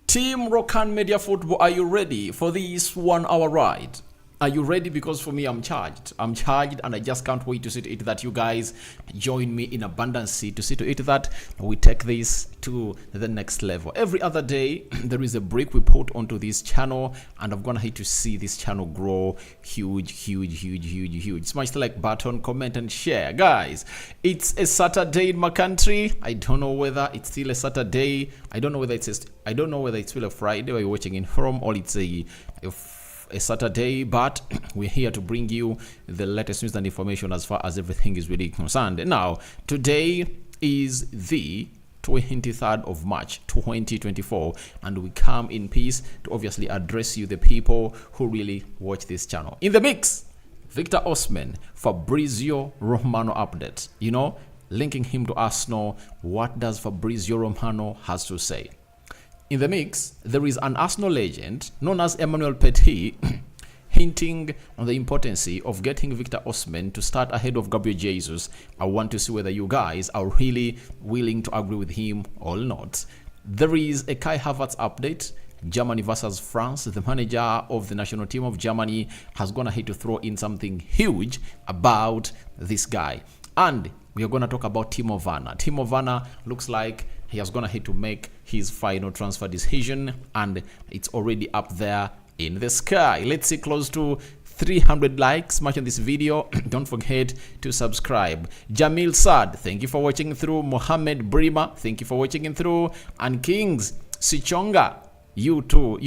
Team Rocan Media Football, are you ready for this 1 hour ride? Are you ready? Because for me, I'm charged. I'm charged and I just can't wait to see to it that you guys join me in abundance to see to it that we take this to the next level. Every other day, there is a break we put onto this channel and I'm gonna hate to see this channel grow huge. Smash the like button, comment and share. Guys, it's a Saturday in my country. I don't know whether it's still a Saturday. I don't know whether it's still a Friday where you're watching in from, or it's a Saturday, but we're here to bring you the latest news and information as far as everything is really concerned. Now, today is the 23rd of March 2024 and we come in peace to obviously address you, the people who really watch this channel. In the mix, Victor Osimhen, Fabrizio Romano update, linking him to Arsenal. What does Fabrizio Romano has to say? In the mix, there is an Arsenal legend known as Emmanuel Petit hinting on the importance of getting Victor Osimhen to start ahead of Gabriel Jesus. I want to see whether you guys are really willing to agree with him or not. There is a Kai Havertz update. Germany versus France. The manager of the national team of Germany has gone ahead to throw in something huge about this guy. And we are going to talk about Timo Werner. Timo Werner looks like he has gone ahead to make his final transfer decision and it's already up there in the sky. Let's see close to 300 likes much on this video. Don't forget to subscribe. Jamil Sad, thank you for watching through. Mohammed Brima, thank you for watching through. And Kings Sichonga, you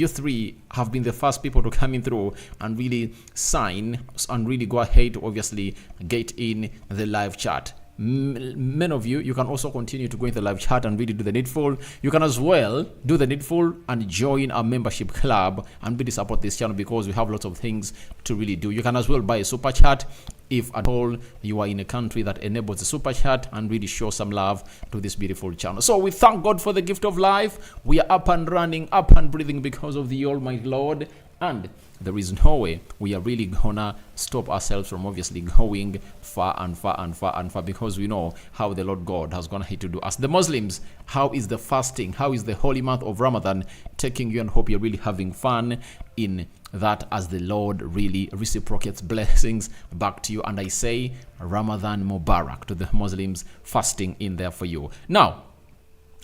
three have been the first people to come in through and really sign and really go ahead to obviously get in the live chat. Many of you can also continue to go in the live chat and really do the needful. You can as well do the needful and join our membership club and really support this channel because we have lots of things to really do. You can as well buy a super chat if at all you are in a country that enables a super chat and really show some love to this beautiful channel. So we thank God for the gift of life. We are up and running, up and breathing because of the Almighty Lord, and there is no way we are really gonna stop ourselves from obviously going far and far because we know how the Lord God has gone ahead to do us. The Muslims, how is the fasting, how is the holy month of Ramadan taking you, and hope you're really having fun in that as the Lord really reciprocates blessings back to you. And I say Ramadan Mubarak to the Muslims fasting in there for you. Now,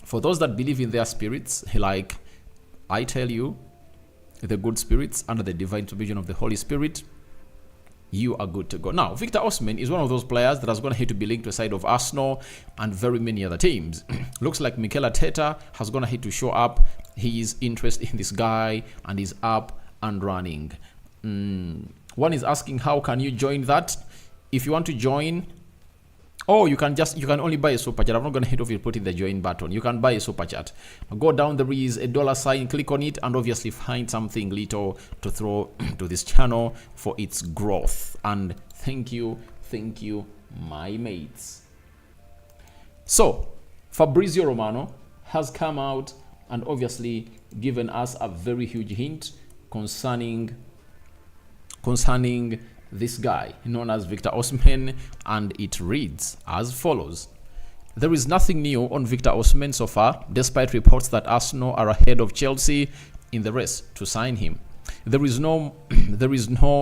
for those that believe in their spirits, like I tell you, the good spirits under the divine supervision of the Holy Spirit, you are good to go. Now, Victor Osimhen is one of those players that has gone ahead to be linked to the side of Arsenal and very many other teams. Looks like Mikel Arteta has gone ahead to show up his interest in this guy and is up and running. One is asking, how can you join that? If you want to join, you can only buy a super chat. I'm not going to hit off you put in the join button. You can buy a super chat. Go down, there is a $sign, click on it and obviously find something little to throw to this channel for its growth. And thank you, my mates. So Fabrizio Romano has come out and obviously given us a very huge hint concerning this guy known as Victor Osimhen, and it reads as follows. There is nothing new on Victor Osimhen so far, despite reports that Arsenal are ahead of Chelsea in the race to sign him. There is no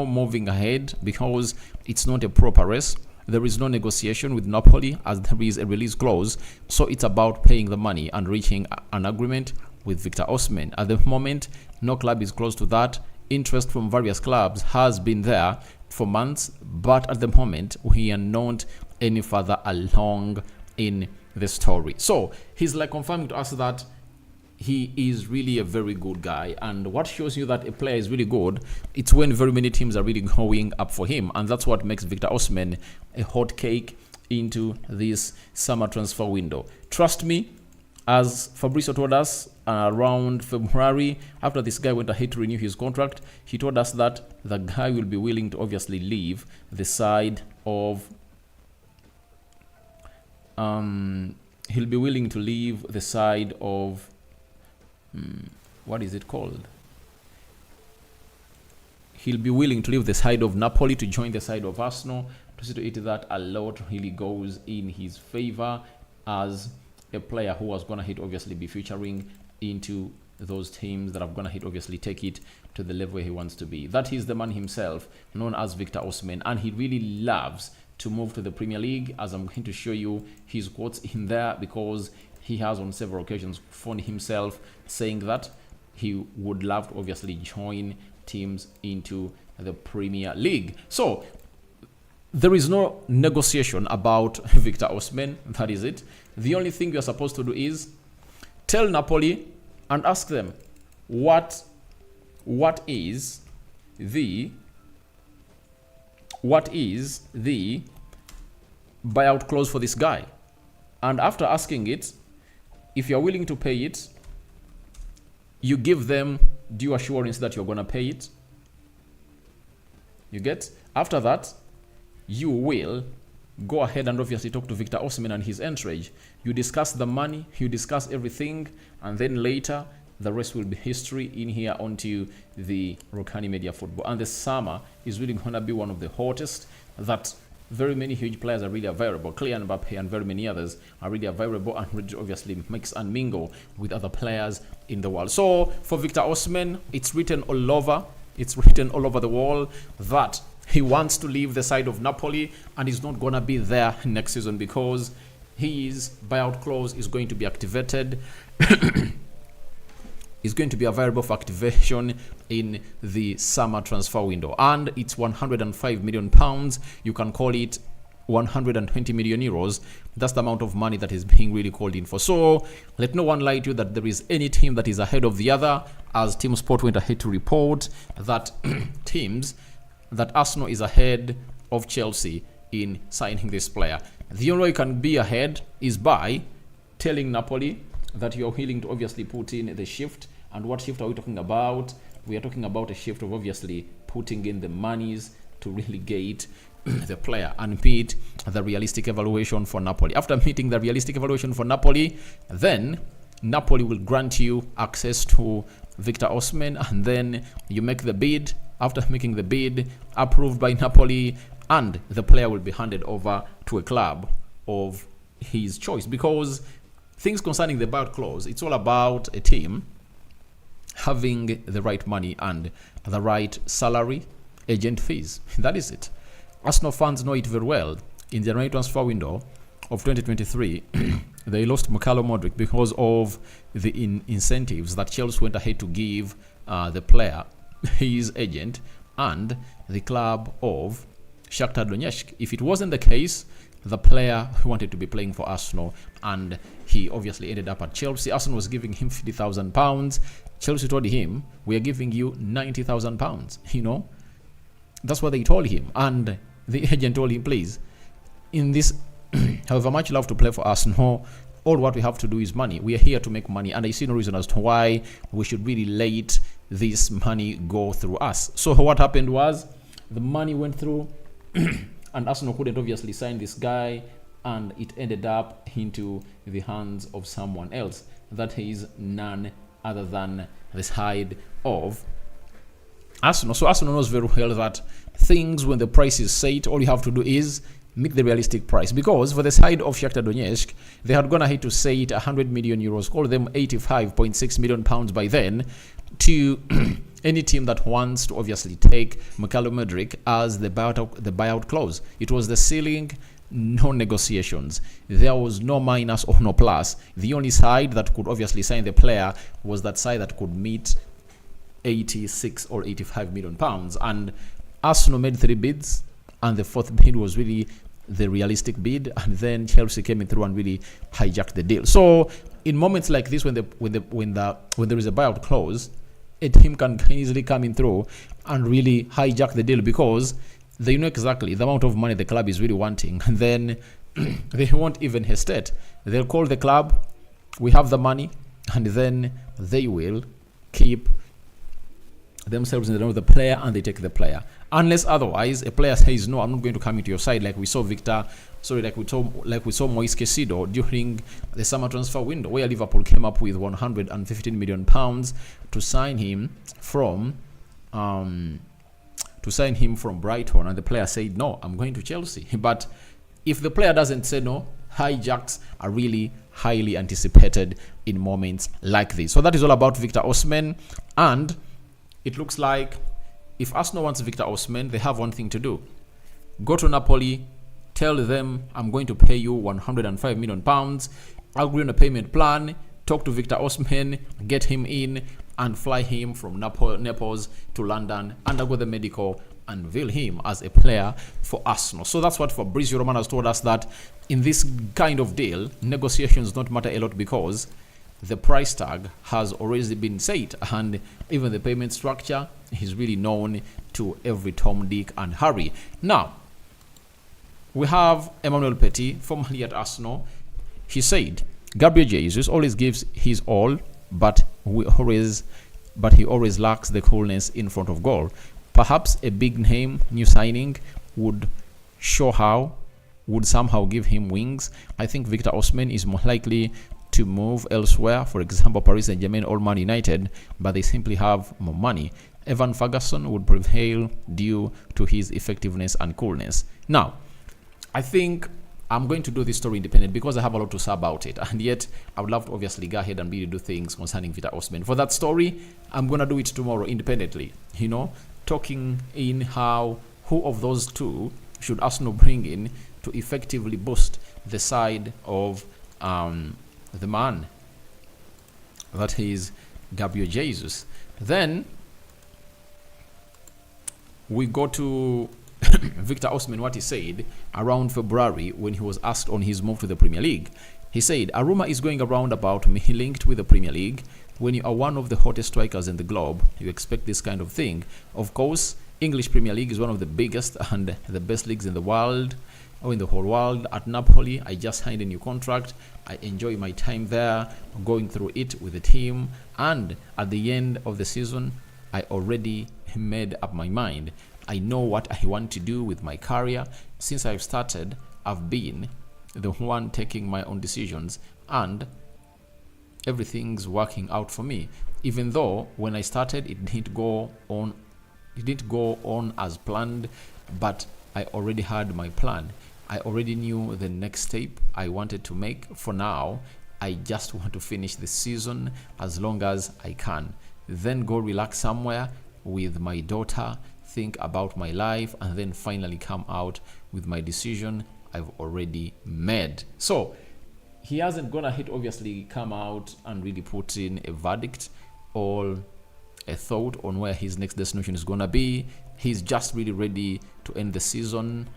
moving ahead because it's not a proper race. There is no negotiation with Napoli as there is a release clause, so it's about paying the money and reaching an agreement with Victor Osimhen. At the moment, no club is close to that. Interest from various clubs has been there for months, but at the moment we are not any further along in the story. So he's like confirming to us that he is really a very good guy, and what shows you that a player is really good, it's when very many teams are really going up for him, and that's what makes Victor Osimhen a hot cake into this summer transfer window. Trust me, as Fabrizio told us around February, after this guy went ahead to renew his contract, he told us that the guy will be willing to obviously leave the side of he'll be willing to leave the side of what is it called? He'll be willing to leave the side of Napoli to join the side of Arsenal. To see to it that a lot really goes in his favor as a player who was going to hit obviously be featuring into those teams that have gone ahead obviously take it to the level where he wants to be. That is the man himself, known as Victor Osimhen, and he really loves to move to the Premier League, as I'm going to show you his quotes in there, because he has on several occasions found himself saying that he would love to obviously join teams into the Premier League. So there is no negotiation about Victor Osimhen. That is it. The only thing you're supposed to do is tell Napoli and ask them what is the buyout clause for this guy. And after asking it, if you're willing to pay it, you give them due assurance that you're going to pay it. You get? After that, you will go ahead and obviously talk to Victor Osimhen and his entourage. You discuss the money, you discuss everything, and then later the rest will be history in here onto the Rokani Media Football. And the summer is really going to be one of the hottest, that very many huge players are really available. Kylian Mbappe and very many others are really available and ready to obviously mix and mingle with other players in the world. So for Victor Osimhen, it's written all over the wall that he wants to leave the side of Napoli and he's not going to be there next season because his buyout clause is going to be activated. Is going to be available for activation in the summer transfer window, and it's 105 million pounds. You can call it 120 million euros. That's the amount of money that is being really called in for. So let no one lie to you that there is any team that is ahead of the other, as Team Sport went ahead to report that that Arsenal is ahead of Chelsea in signing this player. The only way you can be ahead is by telling Napoli that you're willing to obviously put in the shift. And what shift are we talking about? We are talking about a shift of obviously putting in the monies to really get the player and meet the realistic evaluation for Napoli. After meeting the realistic evaluation for Napoli, then Napoli will grant you access to Victor Osimhen, and then you make the bid. After making the bid approved by Napoli, and the player will be handed over to a club of his choice, because things concerning the buyout clause, it's all about a team having the right money and the right salary, agent fees. That is it. Arsenal fans know it very well. In the January transfer window of 2023, they lost Mikhailo Modric because of the incentives that Chelsea went ahead to give the player, his agent, and the club of Shakhtar Donetsk. If it wasn't the case, the player who wanted to be playing for Arsenal, and he obviously ended up at Chelsea. Arsenal was giving him £50,000. Chelsea told him, we are giving you £90,000. You know, that's what they told him. And the agent told him, please, in this, however much you love to play for Arsenal, all what we have to do is money. We are here to make money, and I see no reason as to why we should really let this money go through us. So what happened was, the money went through, and Arsenal couldn't obviously sign this guy, and it ended up into the hands of someone else. That is none other than the side of Arsenal. So Arsenal knows very well that things, when the price is set, all you have to do is make the realistic price. Because for the side of Shakhtar Donetsk, they had gone ahead to say it 100 million euros, call them 85.6 million pounds by then, to any team that wants to obviously take Mikhailo Modric as the buyout clause. It was the ceiling, no negotiations. There was no minus or no plus. The only side that could obviously sign the player was that side that could meet 86 or 85 million pounds. And Arsenal made 3 bids, and the 4th bid was really the realistic bid, and then Chelsea came in through and really hijacked the deal. So in moments like this, when there is a buyout clause, a team can easily come in through and really hijack the deal, because they know exactly the amount of money the club is really wanting, and then they won't even hesitate. They'll call the club, we have the money, and then they will keep themselves in the name of the player, and they take the player. Unless otherwise, a player says, no, I'm not going to come into your side, like we saw Moise Caicedo during the summer transfer window, where Liverpool came up with 115 million pounds to sign him from Brighton, and the player said, no, I'm going to Chelsea. But if the player doesn't say no, hijacks are really highly anticipated in moments like this. So that is all about Victor Osimhen, and it looks like if Arsenal wants Victor Osimhen, they have one thing to do. Go to Napoli, tell them I'm going to pay you £105 million, agree on a payment plan, talk to Victor Osimhen, get him in, and fly him from Naples to London, undergo the medical, and unveil him as a player for Arsenal. So that's what Fabrizio Romano has told us, that in this kind of deal, negotiations don't matter a lot because the price tag has already been set, and even the payment structure is really known to every Tom, Dick, and Harry. Now, we have Emmanuel Petit, formerly at Arsenal. He said, Gabriel Jesus always gives his all, but he always lacks the coolness in front of goal. Perhaps a big name new signing would somehow give him wings. I think Victor Osimhen is more likely to move elsewhere, for example Paris Saint-Germain or Man United, but they simply have more money. Evan Ferguson would prevail due to his effectiveness and coolness. Now, I think I'm going to do this story independent because I have a lot to say about it, and yet I would love to obviously go ahead and really do things concerning Victor Osimhen. For that story, I'm going to do it tomorrow independently, talking in who of those two should Arsenal bring in to effectively boost the side of the man that is Gabriel Jesus. Then we go to Victor Osimhen, what he said around February when he was asked on his move to the Premier League. He said, a rumor is going around about me linked with the Premier League. When you are one of the hottest strikers in the globe, you expect this kind of thing. Of course, English Premier League is one of the biggest and the best leagues in the world, or in the whole world. At Napoli, I just signed a new contract. I enjoy my time there, going through it with the team, and at the end of the season, I already made up my mind. I know what I want to do with my career. Since I've started, I've been the one taking my own decisions, and everything's working out for me. Even though when I started, it didn't go on as planned, but I already had my plan. I already knew the next step I wanted to make. For now, I just want to finish the season as long as I can. Then go relax somewhere with my daughter, think about my life, and then finally come out with my decision I've already made. So he hasn't gone ahead, obviously, come out and really put in a verdict or a thought on where his next destination is gonna be. He's just really ready to end the season,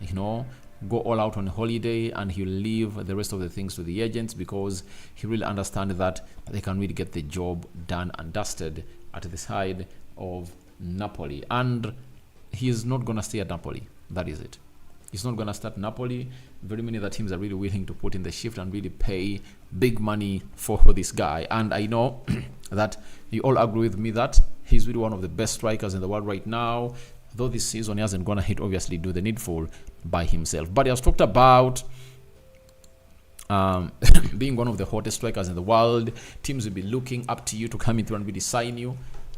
go all out on holiday, and he'll leave the rest of the things to the agents because he really understands that they can really get the job done and dusted at the side of Napoli. And he's not gonna stay at Napoli. That is it. He's not gonna start Napoli. Very many other teams are really willing to put in the shift and really pay big money for this guy. And I know that you all agree with me that he's really one of the best strikers in the world right now. Though this season he hasn't gonna obviously do the needful by himself. But he has talked about being one of the hottest strikers in the world. Teams will be looking up to you to come in through and really sign you.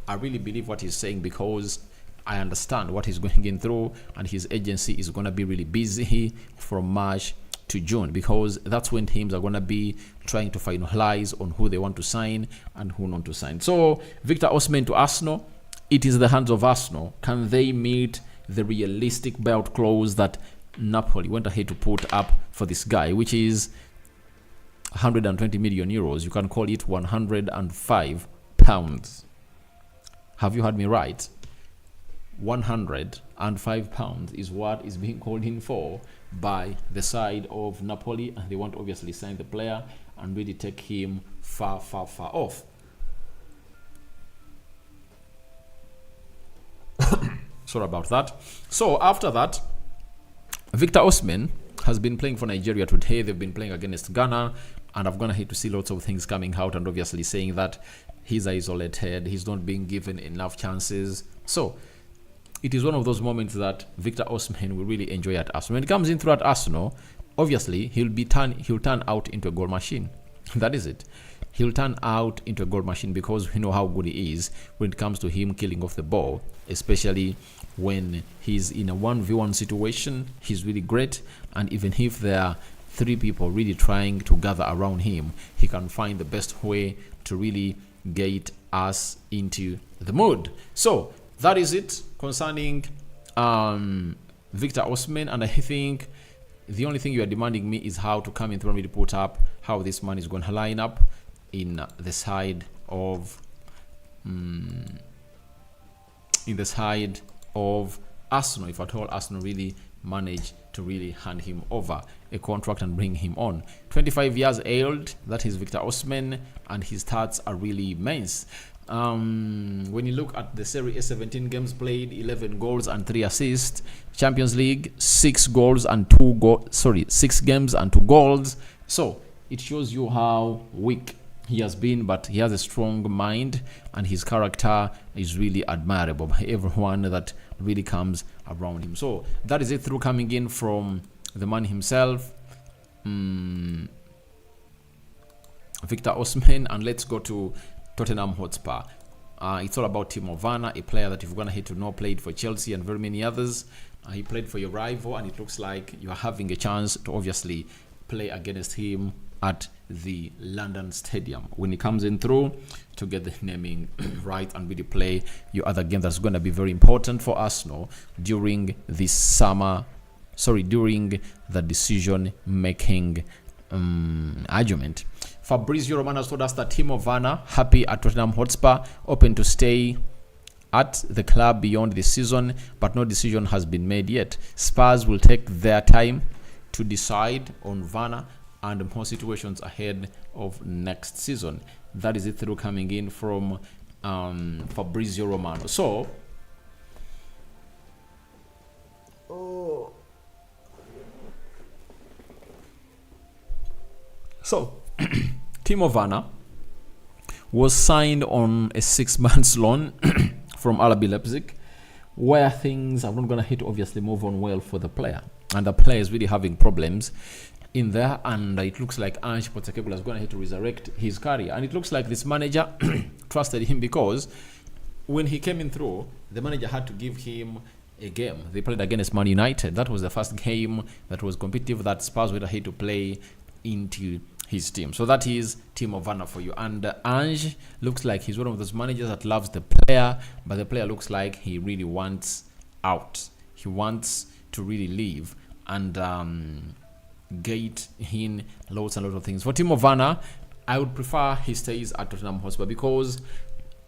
I really believe what he's saying because I understand what he's going in through, and his agency is going to be really busy from March to June because that's when teams are going to be trying to finalize on who they want to sign and who not to sign. So Victor Osimhen to Arsenal, it is the hands of Arsenal. Can they meet the realistic buyout clause that Napoli went ahead to put up for this guy, which is 120 million euros? You can call it 105 pounds. Have you heard me right? 105 pounds is what is being called in for by the side of Napoli, and they want to obviously sign the player and really take him far off. Sorry about that. So after that, Victor Osimhen has been playing for Nigeria today. They've been playing against Ghana, and I've gone ahead to see lots of things coming out and obviously saying that he's isolated, he's not being given enough chances. So it is one of those moments that Victor Osimhen will really enjoy at Arsenal. When he comes in through at Arsenal, obviously he'll turn out into a goal machine. That is it. He'll turn out into a goal machine because we know how good he is when it comes to him killing off the ball, especially when he's in a 1v1 situation. He's really great, and even if there three people really trying to gather around him, he can find the best way to really get us into the mood. So that is it concerning Victor Osimhen, and I think the only thing you are demanding me is how to come in through and really put up how this man is going to line up in the side of Arsenal, if at all Arsenal really manage to really hand him over a contract and bring him on. 25 years old, that is Victor Osimhen, and his stats are really immense. When you look at the Serie A, 17 games played, 11 goals and 3 assists. Champions League, 6 games and 2 goals. So it shows you how weak he has been, but he has a strong mind, and his character is really admirable by everyone that really comes around him. So that is it through coming in from the man himself, Victor Osimhen. And let's go to Tottenham Hotspur. It's all about Timo Werner, a player that you're going to hate to know played for Chelsea and very many others. He played for your rival, and it looks like you are having a chance to obviously play against him at the London Stadium when he comes in through to get the naming right and really play your other game that's going to be very important for Arsenal during this summer, during the decision making argument. Fabrizio Romano has told us that Timo Werner happy at Tottenham Hotspur, open to stay at the club beyond the season, but no decision has been made yet. Spurs will take their time to decide on Werner and more situations ahead of next season. That is it through coming in from Fabrizio Romano. So Timo Werner was signed on a 6 months loan from RB Leipzig, where things are not going to hit obviously move on well for the player, and the player is really having problems in there, and it looks like Ange Postecoglou is going to hit to resurrect his career. And it looks like this manager trusted him, because when he came in through, the manager had to give him a game. They played against Man United. That was the first game that was competitive that Spurs would have to play into his team. So that is Timo Werner for you. And Ange looks like he's one of those managers that loves the player, but the player looks like he really wants out. He wants to really leave and get in lots and lots of things. For Timo Werner, I would prefer he stays at Tottenham Hotspur, because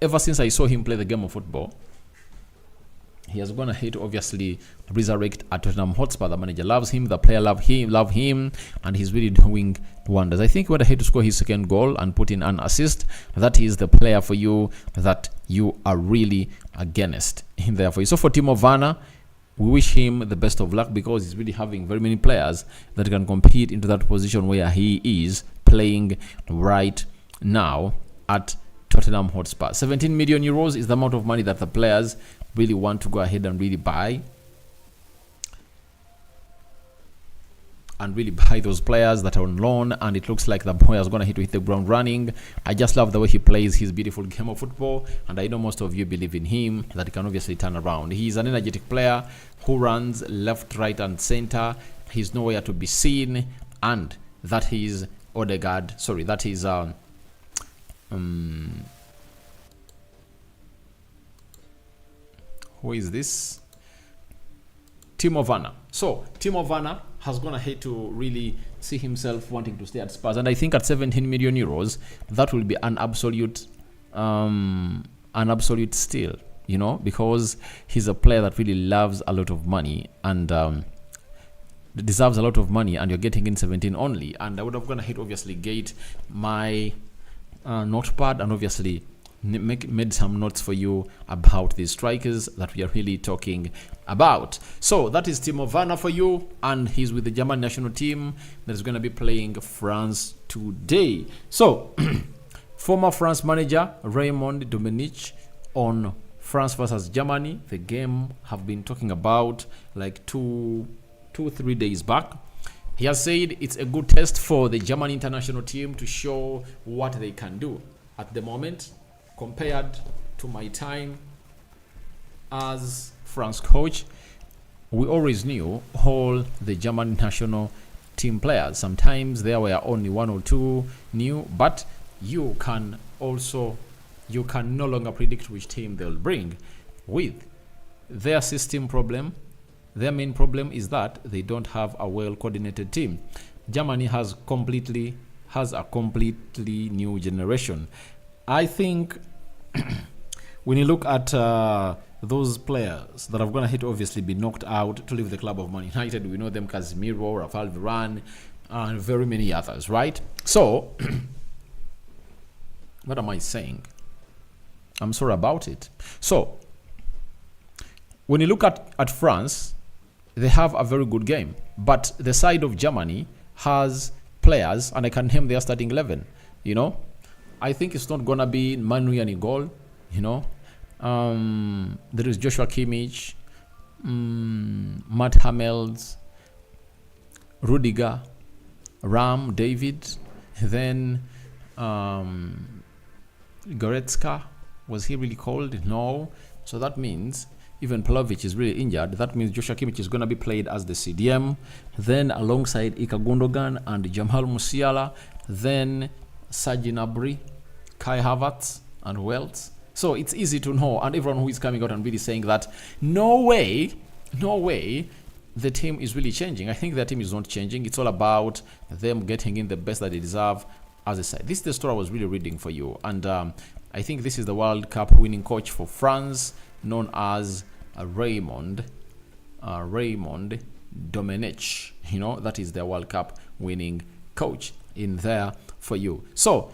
ever since I saw him play the game of football, he has gone ahead to obviously resurrect at Tottenham Hotspur. The manager loves him, the player love him, and he's really doing wonders. I think he went ahead to score his second goal and put in an assist. That is the player for you that you are really against in there for you. So for Timo Werner, we wish him the best of luck, because he's really having very many players that can compete into that position where he is playing right now at Tottenham Hotspur. 17 million euros is the amount of money that the players really want to go ahead and really buy those players that are on loan, and it looks like the boy is going to hit the ground running. I just love the way he plays his beautiful game of football, and I know most of you believe in him, that he can obviously turn around. He's an energetic player who runs left, right and center. He's nowhere to be seen, and that is Odegaard. Sorry, that is who is this? Timo Werner. So Timo Werner has gone ahead to really see himself wanting to stay at Spurs, and I think at 17 million euros that will be an absolute steal, you know, because he's a player that really loves a lot of money and deserves a lot of money, and you're getting in 17 only. And I would have gone ahead obviously get my notepad and obviously made some notes for you about these strikers that we are really talking about. So that is Timo Werner for you, and he's with the German national team that is going to be playing France today. So former France manager Raymond Domenech on France versus Germany, the game have been talking about like 2-3 days back. He has said it's a good test for the German international team to show what they can do. At the moment, compared to my time as France coach, we always knew all the German national team players. Sometimes there were only one or two new, but you can no longer predict which team they'll bring. With their system problem, their main problem is that they don't have a well coordinated team. Germany has a completely new generation. I think when you look at those players that are going to obviously be knocked out to leave the club of Man United, we know them: Casemiro, Rafael Varane, and very many others, right? So what am I saying? I'm sorry about it. So when you look at France, they have a very good game, but the side of Germany has players, and I can name their starting 11. I think it's not gonna be Emmanuel in goal. There is Joshua Kimmich, Matt Hummels, Rudiger, Ram, David, then Goretzka. Was he really called? No. So that means even Pavlovic is really injured. That means Joshua Kimmich is going to be played as the CDM. Then alongside Ika Gundogan and Jamal Musiala. Then Serge Gnabry, Kai Havertz, and who else? So it's easy to know. And everyone who is coming out and really saying that no way the team is really changing. I think their team is not changing. It's all about them getting in the best that they deserve as a side. This is the story I was really reading for you. And I think this is the World Cup winning coach for France, known as Raymond Domenech. That is their World Cup winning coach in there for you. So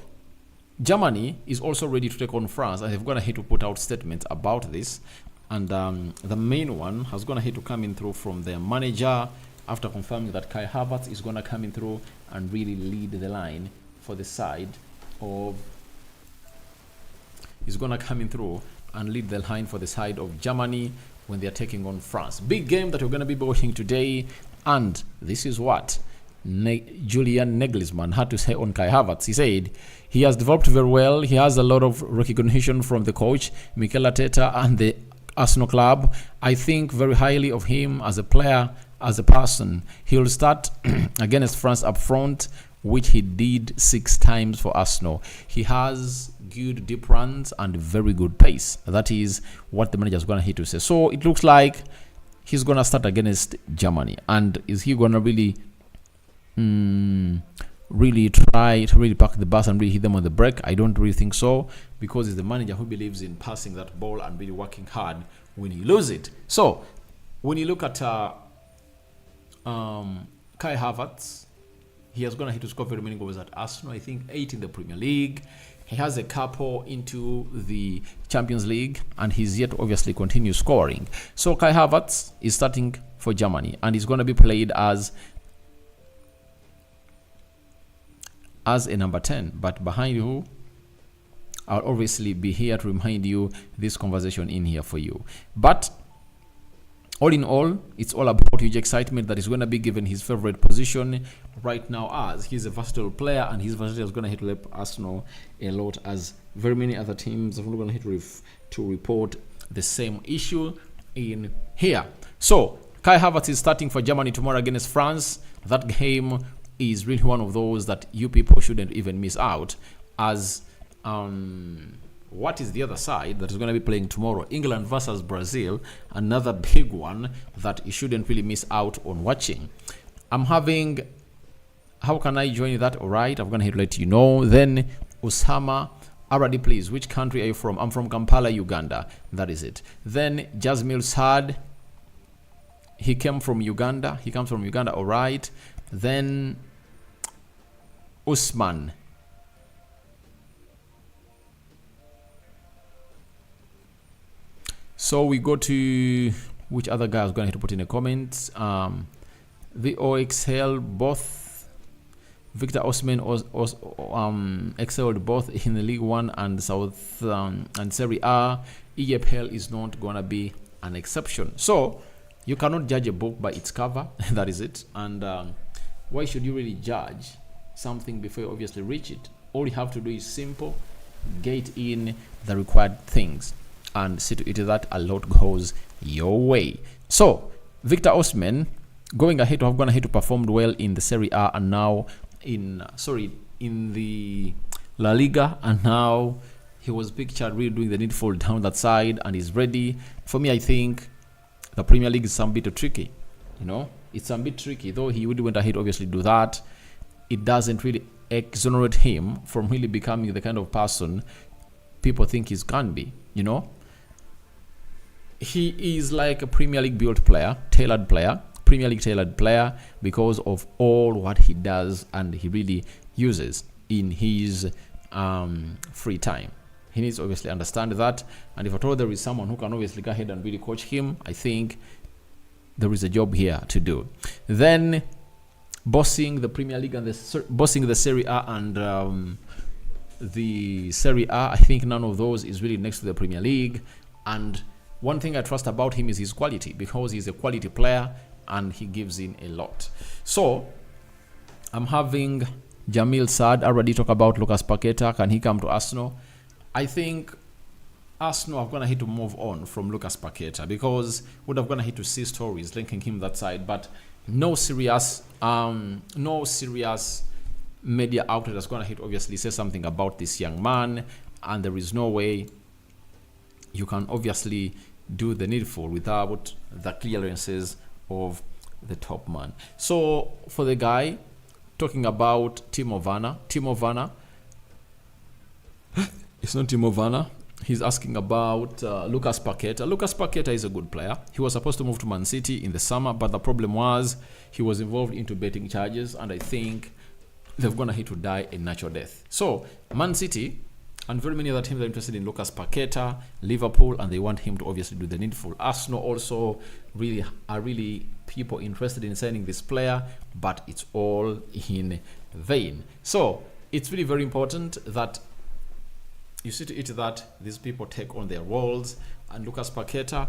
Germany is also ready to take on France, and they've gone ahead to put out statements about this. And the main one has gone ahead to come in through from their manager after confirming that Kai Havertz is going to come in through and really lead the line for the side of Germany when they're taking on France. Big game that we're going to be watching today, and this is what Julian Nagelsmann had to say on Kai Havertz. He said he has developed very well. He has a lot of recognition from the coach, Mikel Arteta, and the Arsenal club. I think very highly of him as a player, as a person. He'll start against France up front, which he did 6 times for Arsenal. He has good deep runs and very good pace. That is what the manager is going to hit to say. So it looks like he's going to start against Germany. And is he going to really try to really pack the bus and really hit them on the break? I don't really think so, because he's the manager who believes in passing that ball and really working hard when you lose it. So when you look at Kai Havertz, he has gone ahead to score very many goals at Arsenal. I think 8 in the Premier League. He has a couple into the Champions League, and he's yet to obviously continue scoring. So Kai Havertz is starting for Germany, and he's going to be played as a number 10. But behind you, I'll obviously be here to remind you this conversation in here for you. But all in all, it's all about huge excitement that is going to be given his favorite position right now, as he's a versatile player, and his versatility is going to hit to help Arsenal a lot, as very many other teams are going to hit to report the same issue in here. So Kai Havertz is starting for Germany tomorrow against France. That game is really one of those that you people shouldn't even miss out, as what is the other side that is going to be playing tomorrow? England versus Brazil, another big one that you shouldn't really miss out on watching. How can I join that? All right, I'm going to let you know. Then Osama Aradi, please, which country are you from? I'm from Kampala, Uganda. That is it. Then Jasmine Sad, he comes from Uganda. All right. Then Usman. So we go to which other guy is going to put in the comments. The OXL, both Victor Osimhen excelled both in the League One and South and Serie A. EFL is not going to be an exception. So you cannot judge a book by its cover. That is it. And why should you really judge something before you obviously reach it? All you have to do is simple: get in the required things and see to it that a lot goes your way. So Victor Osimhen going ahead to performed well in the Serie A and now in the La Liga, and now he was pictured really doing the needful down that side and is ready. For me, I think the Premier League is some bit tricky. It's a bit tricky, though he would went ahead obviously do that. It doesn't really exonerate him from really becoming the kind of person people think he can be. He is like a Premier League built player, Premier League tailored player, because of all what he does and he really uses in his free time. He needs to obviously understand that, and if at all there is someone who can obviously go ahead and really coach him, I think there is a job here to do. Then bossing the Premier League and bossing the Serie A and the Serie A, I think none of those is really next to the Premier League. And one thing I trust about him is his quality, because he's a quality player and he gives in a lot. So I'm having Jamil Saad already talk about Lucas Paquetá. Can he come to Arsenal? I think Arsenal are going to move on from Lucas Paquetá, because would have going to see stories linking him that side, but no serious media outlet is going to obviously say something about this young man, and there is no way you can obviously do the needful without the clearances of the top man. So for the guy talking about Timo Werner, it's not Timo Werner. He's asking about Lucas Paquetá. Lucas Paquetá is a good player. He was supposed to move to Man City in the summer, but the problem was he was involved into betting charges, and I think they're going to die a natural death. So Man City and very many other teams are interested in Lucas Paquetá, Liverpool, and they want him to obviously do the needful. Arsenal also are really people interested in signing this player, but it's all in vain. So it's really very important that you see to it that these people take on their roles. And Lucas Paquetá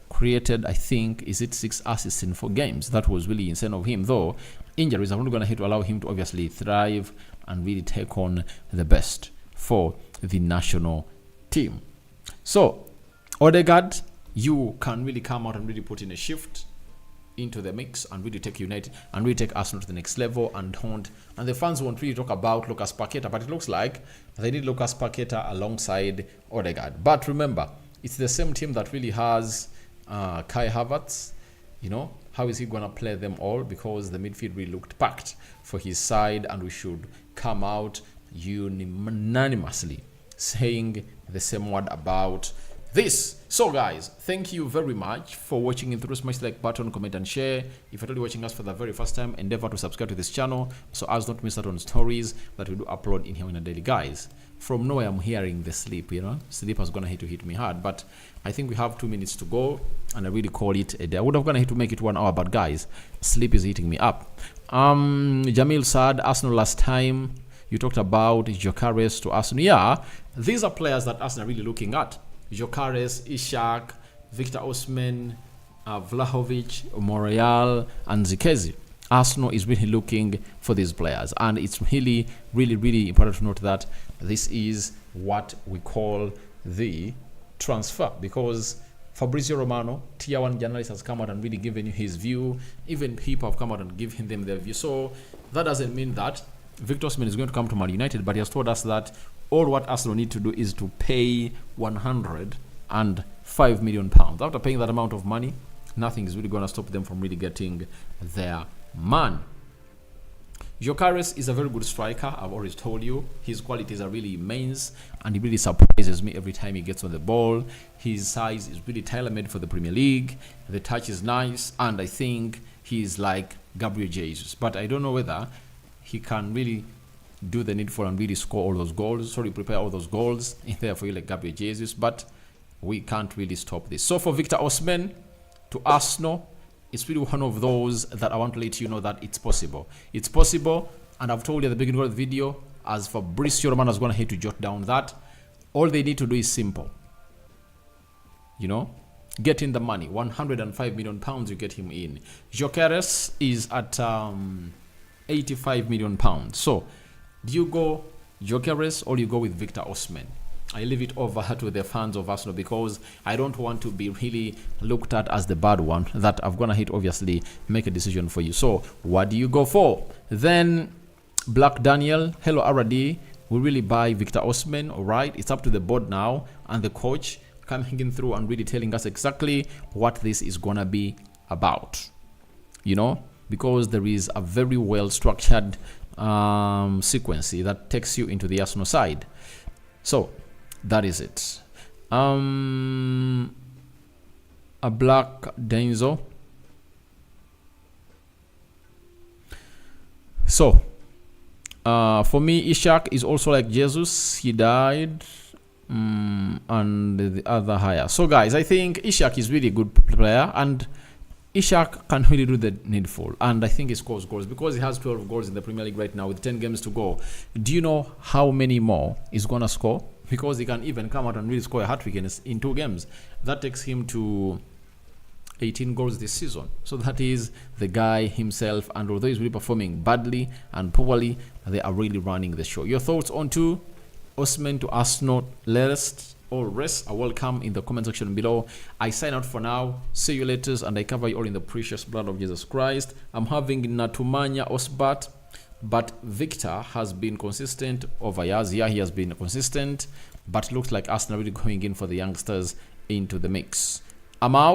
created, I think, 6 assists in 4 games. That was really insane of him, though injuries are not going to allow him to obviously thrive and really take on the best for the national team. So Odegaard, you can really come out and really put in a shift into the mix and really take United and really take Arsenal to the next level, and the fans won't really talk about Lucas Paquetá, but it looks like they need Lucas Paquetá alongside Odegaard. But remember, it's the same team that really has Kai Havertz. How is he gonna play them all? Because the midfield really looked packed for his side, and we should come out unanimously saying the same word about this. So guys, thank you very much for watching. Through smash the like button, comment and share. If you're watching us for the very first time, endeavor to subscribe to this channel so as not to miss out on stories that we do upload in here in a daily. Guys, from nowhere I'm hearing the sleep. Sleep is gonna hit me hard, but I think we have 2 minutes to go, and I really call it a day. I would have gonna hit to make it 1 hour, but guys, sleep is hitting me up. Jamil Saad, Arsenal last time you talked about Gyökeres to Arsenal. Yeah, these are players that Arsenal are really looking at. Gyökeres, Ishak, Victor Osimhen, Vlahovic, Monreal, and Zirkzee. Arsenal is really looking for these players, and it's really, really, really important to note that this is what we call the transfer, because Fabrizio Romano, tier 1 journalist, has come out and really given you his view. Even people have come out and given them their view. So that doesn't mean that Victor Osimhen is going to come to Man United, but he has told us that all what Arsenal need to do is to pay £105 million. After paying that amount of money, nothing is really going to stop them from really getting their man. Gyökeres is a very good striker. I've always told you his qualities are really immense, and he really surprises me every time he gets on the ball. His size is really tailor-made for the Premier League. The touch is nice, and I think he's like Gabriel Jesus, but I don't know whether he can really do the needful and really score all those goals. Prepare all those goals in there for you like Gabriel Jesus, but we can't really stop this. So for Victor Osimhen to Arsenal, it's really one of those that I want to let you know that it's possible. It's possible, and I've told you at the beginning of the video, as Fabrizio Romano is going to hate to jot down that all they need to do is simple. Get in the money. £105 million, you get him in. Gyökeres is at £85 million. So do you go Gyökeres or you go with Victor Osimhen? I leave it over to the fans of Arsenal because I don't want to be really looked at as the bad one that I'm gonna hit. Obviously, make a decision for you. So, what do you go for? Then, Black Daniel, hello RD. We really buy Victor Osimhen. All right, it's up to the board now and the coach coming in through and really telling us exactly what this is gonna be about. You know, because there is a very well structured sequence that takes you into the Arsenal side. So that is it. A Black Denzo. So for me, Ishak is also like Jesus. He died, and the other higher. So guys, I think Ishak is really a good player, and Ishak can really do the needful, and I think he scores goals because he has 12 goals in the Premier League right now with 10 games to go. Do you know how many more he's gonna score? Because he can even come out and really score a hat-trick in 2 games. That takes him to 18 goals this season. So that is the guy himself, and although he's really performing badly and poorly, they are really running the show. Your thoughts on to Osimhen to Arsenal? All rest are welcome in the comment section below. I sign out for now. See you later, and I cover you all in the precious blood of Jesus Christ. I'm having Natumanya Osbat, but Victor has been consistent over years. Yeah, he has been consistent, but looks like Arsenal really going in for the youngsters into the mix. I'm out.